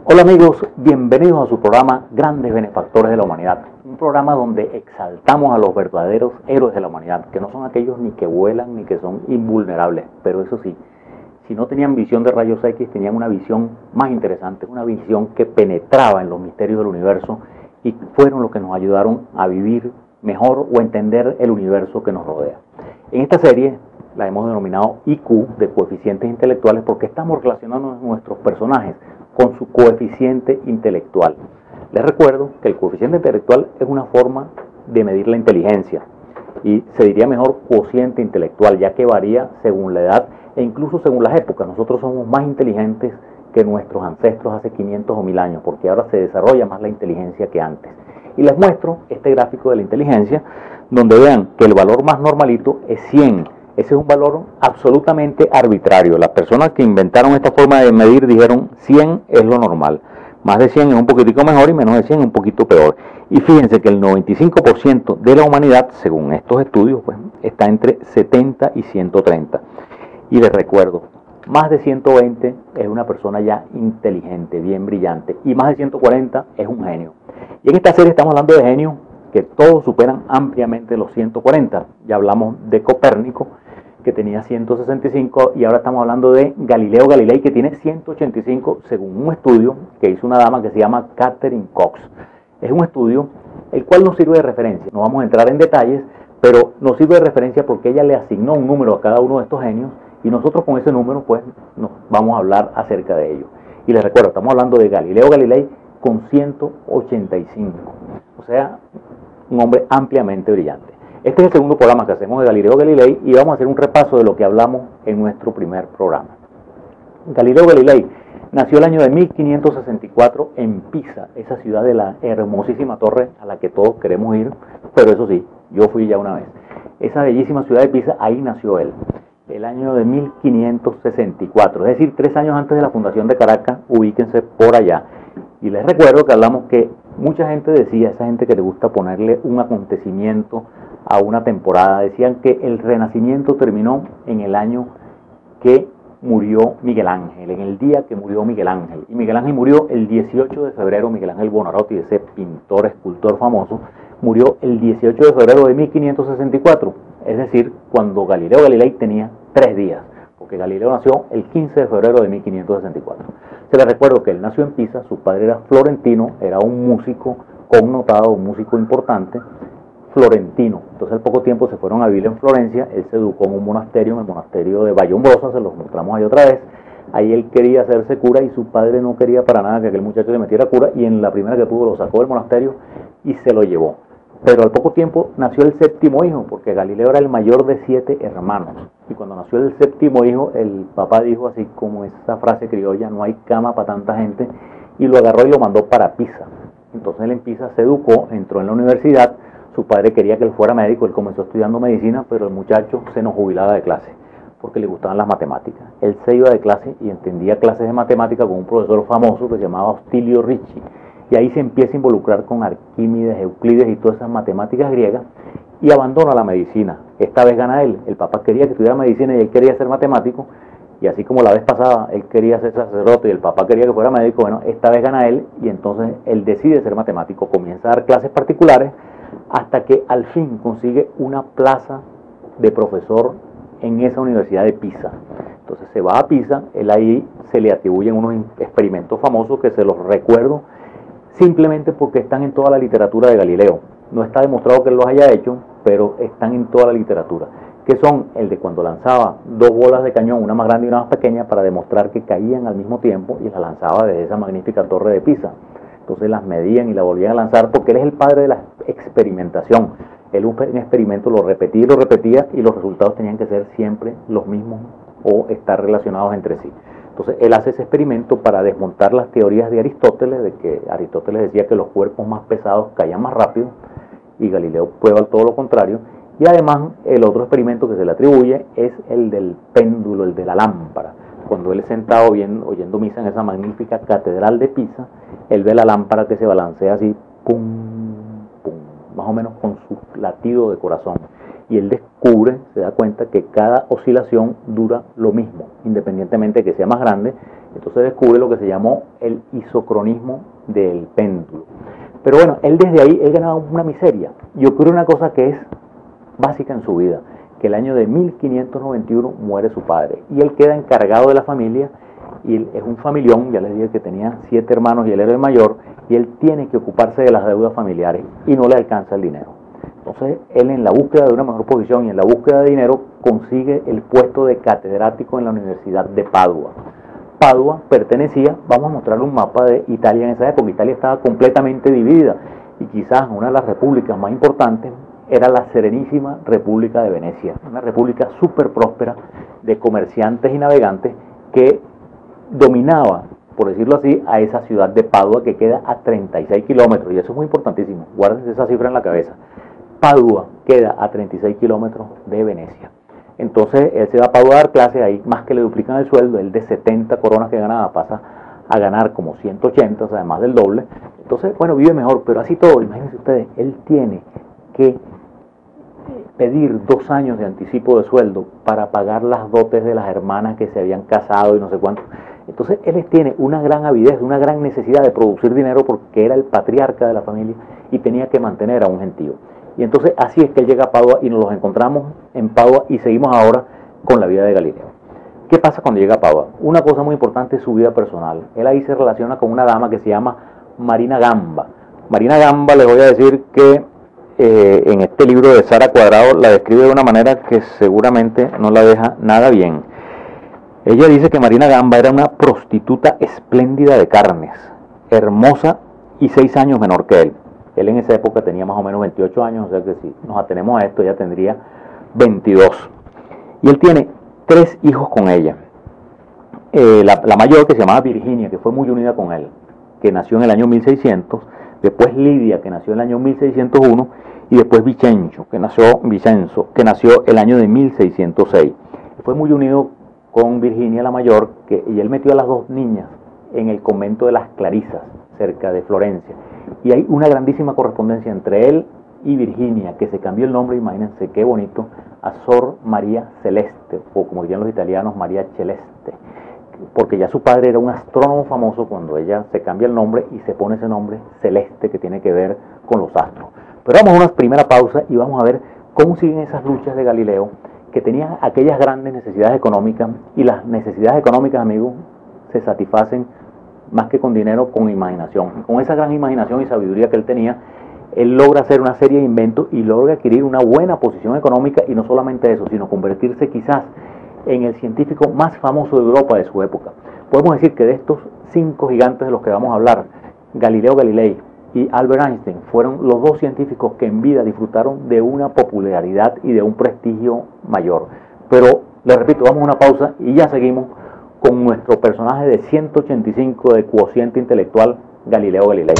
Hola amigos, bienvenidos a su programa Grandes Benefactores de la Humanidad, un programa donde exaltamos a los verdaderos héroes de la humanidad, que no son aquellos ni que vuelan ni que son invulnerables, pero eso sí, si no tenían visión de rayos X, tenían una visión más interesante, una visión que penetraba en los misterios del universo y fueron los que nos ayudaron a vivir mejor o entender el universo que nos rodea. En esta serie la hemos denominado IQ, de coeficientes intelectuales, porque estamos relacionando a nuestros personajes con su coeficiente intelectual. Les recuerdo que el coeficiente intelectual es una forma de medir la inteligencia y se diría mejor cociente intelectual, ya que varía según la edad e incluso según las épocas. Nosotros somos más inteligentes que nuestros ancestros hace 500 o 1000 años, porque ahora se desarrolla más la inteligencia que antes. Y les muestro este gráfico de la inteligencia, donde vean que el valor más normalito es 100. Ese es un valor absolutamente arbitrario. Las personas que inventaron esta forma de medir dijeron 100 es lo normal. Más de 100 es un poquitico mejor y menos de 100 es un poquito peor. Y fíjense que el 95% de la humanidad, según estos estudios, pues, está entre 70 y 130. Y les recuerdo, más de 120 es una persona ya inteligente, bien brillante. Y más de 140 es un genio. Y en esta serie estamos hablando de genios que todos superan ampliamente los 140. Ya hablamos de Copérnico, que tenía 165, y ahora estamos hablando de Galileo Galilei, que tiene 185, según un estudio que hizo una dama que se llama Catherine Cox. Es un estudio el cual nos sirve de referencia. No vamos a entrar en detalles, pero nos sirve de referencia porque ella le asignó un número a cada uno de estos genios y nosotros con ese número pues nos vamos a hablar acerca de ello. Y les recuerdo, estamos hablando de Galileo Galilei con 185, o sea, un hombre ampliamente brillante. Este es el segundo programa que hacemos de Galileo Galilei y vamos a hacer un repaso de lo que hablamos en nuestro primer programa. Galileo Galilei nació el año de 1564 en Pisa, esa ciudad de la hermosísima torre a la que todos queremos ir, pero eso sí, yo fui ya una vez. Esa bellísima ciudad de Pisa, ahí nació él, el año de 1564, es decir, 3 años antes de la fundación de Caracas, ubíquense por allá. Y les recuerdo que hablamos que mucha gente decía, esa gente que le gusta ponerle un acontecimiento a una temporada, decían que el Renacimiento terminó en el año que murió Miguel Ángel, en el día que murió Miguel Ángel. Y Miguel Ángel murió el 18 de febrero, Miguel Ángel Buonarroti, ese pintor, escultor famoso, murió el 18 de febrero de 1564, es decir, cuando Galileo Galilei tenía 3 días, porque Galileo nació el 15 de febrero de 1564. Se les recuerdo que él nació en Pisa, su padre era florentino, era un músico connotado, un músico importante, florentino. Entonces al poco tiempo se fueron a vivir en Florencia, él se educó en un monasterio, en el monasterio de Vallombrosa, se los mostramos ahí otra vez. Ahí él quería hacerse cura y su padre no quería para nada que aquel muchacho se metiera cura, y en la primera que pudo lo sacó del monasterio y se lo llevó. Pero al poco tiempo nació el 7º hijo, porque Galileo era el mayor de 7 hermanos. Y cuando nació el 7º hijo, el papá dijo, así como esa frase criolla, no hay cama para tanta gente, y lo agarró y lo mandó para Pisa. Entonces él en Pisa se educó, entró en la universidad. Su padre quería que él fuera médico, él comenzó estudiando medicina, pero el muchacho se nos jubilaba de clase, porque le gustaban las matemáticas. Él se iba de clase y entendía clases de matemáticas con un profesor famoso que se llamaba Ostilio Ricci. Y ahí se empieza a involucrar con Arquímedes, Euclides y todas esas matemáticas griegas, y abandona la medicina. Esta vez gana él. El papá quería que estudiara medicina y él quería ser matemático, y así como la vez pasada él quería ser sacerdote y el papá quería que fuera médico, bueno, esta vez gana él y entonces él decide ser matemático, comienza a dar clases particulares hasta que al fin consigue una plaza de profesor en esa universidad de Pisa. Entonces se va a Pisa, él ahí se le atribuyen unos experimentos famosos que se los recuerdo simplemente porque están en toda la literatura de Galileo. No está demostrado que él los haya hecho, pero están en toda la literatura, que son el de cuando lanzaba 2 bolas de cañón, una más grande y una más pequeña, para demostrar que caían al mismo tiempo, y las lanzaba desde esa magnífica torre de Pisa. Entonces las medían y la volvían a lanzar, porque él es el padre de la experimentación. Él un experimento lo repetía y los resultados tenían que ser siempre los mismos o estar relacionados entre sí. Entonces él hace ese experimento para desmontar las teorías de Aristóteles, de que Aristóteles decía que los cuerpos más pesados caían más rápido, y Galileo prueba todo lo contrario. Y además el otro experimento que se le atribuye es el del péndulo, el de la lámpara. Cuando él es sentado oyendo misa en esa magnífica catedral de Pisa, él ve la lámpara que se balancea así, pum, pum, más o menos con su latido de corazón. y él descubre, se da cuenta que cada oscilación dura lo mismo, independientemente de que sea más grande. Entonces descubre lo que se llamó el isocronismo del péndulo. Pero bueno, él desde ahí ganaba una miseria, y ocurre una cosa que es básica en su vida, que el año de 1591 muere su padre, y él queda encargado de la familia, y él es un familión, ya les dije que tenía 7 hermanos y él era el mayor, y él tiene que ocuparse de las deudas familiares, y no le alcanza el dinero. Entonces él, en la búsqueda de una mejor posición y en la búsqueda de dinero, consigue el puesto de catedrático en la Universidad de Padua. Padua pertenecía, vamos a mostrarle un mapa de Italia en esa época. Italia estaba completamente dividida, y quizás una de las repúblicas más importantes era la Serenísima República de Venecia, una república súper próspera de comerciantes y navegantes que dominaba, por decirlo así, a esa ciudad de Padua, que queda a 36 kilómetros, y eso es muy importantísimo, guárdense esa cifra en la cabeza. Padua queda a 36 kilómetros de Venecia. Entonces él se va a Padua a dar clases, ahí más que le duplican el sueldo, él de 70 coronas que ganaba pasa a ganar como 180, o sea, más del doble. Entonces, bueno, vive mejor, pero así todo, imagínense ustedes, él tiene que pedir 2 años de anticipo de sueldo para pagar las dotes de las hermanas que se habían casado y no sé cuánto. Entonces él tiene una gran avidez, una gran necesidad de producir dinero, porque era el patriarca de la familia y tenía que mantener a un gentío. Y entonces así es que él llega a Padua, y nos los encontramos en Padua, y seguimos ahora con la vida de Galileo. ¿Qué pasa cuando llega a Padua? Una cosa muy importante es su vida personal. Él ahí se relaciona con una dama que se llama Marina Gamba. Marina Gamba, les voy a decir que en este libro de Sara Cuadrado la describe de una manera que seguramente no la deja nada bien. Ella dice que Marina Gamba era una prostituta espléndida de carnes, hermosa y 6 años menor que él. Él en esa época tenía más o menos 28 años, o sea que si nos atenemos a esto, ella tendría 22. Y él tiene 3 hijos con ella. La mayor, que se llamaba Virginia, que fue muy unida con él, que nació en el año 1600, después Lidia, que nació en el año 1601, y después Vicenzo, que nació el año de 1606. Fue muy unido con Virginia, la mayor, y él metió a las 2 niñas en el convento de las Clarisas, cerca de Florencia. Y hay una grandísima correspondencia entre él y Virginia, que se cambió el nombre, imagínense qué bonito, a Sor María Celeste, o como dirían los italianos, María Celeste, porque ya su padre era un astrónomo famoso, cuando ella se cambia el nombre y se pone ese nombre Celeste, que tiene que ver con los astros. Pero vamos a una primera pausa y vamos a ver cómo siguen esas luchas de Galileo, que tenía aquellas grandes necesidades económicas, y las necesidades económicas, amigos, se satisfacen más que con dinero, con imaginación. Y con esa gran imaginación y sabiduría que él tenía, él logra hacer una serie de inventos y logra adquirir una buena posición económica, y no solamente eso, sino convertirse quizás en el científico más famoso de Europa de su época. Podemos decir que de estos 5 gigantes de los que vamos a hablar, Galileo Galilei y Albert Einstein fueron los 2 científicos que en vida disfrutaron de una popularidad y de un prestigio mayor. Pero, les repito, vamos a una pausa y ya seguimos con nuestro personaje de 185 de cuociente intelectual, Galileo Galilei.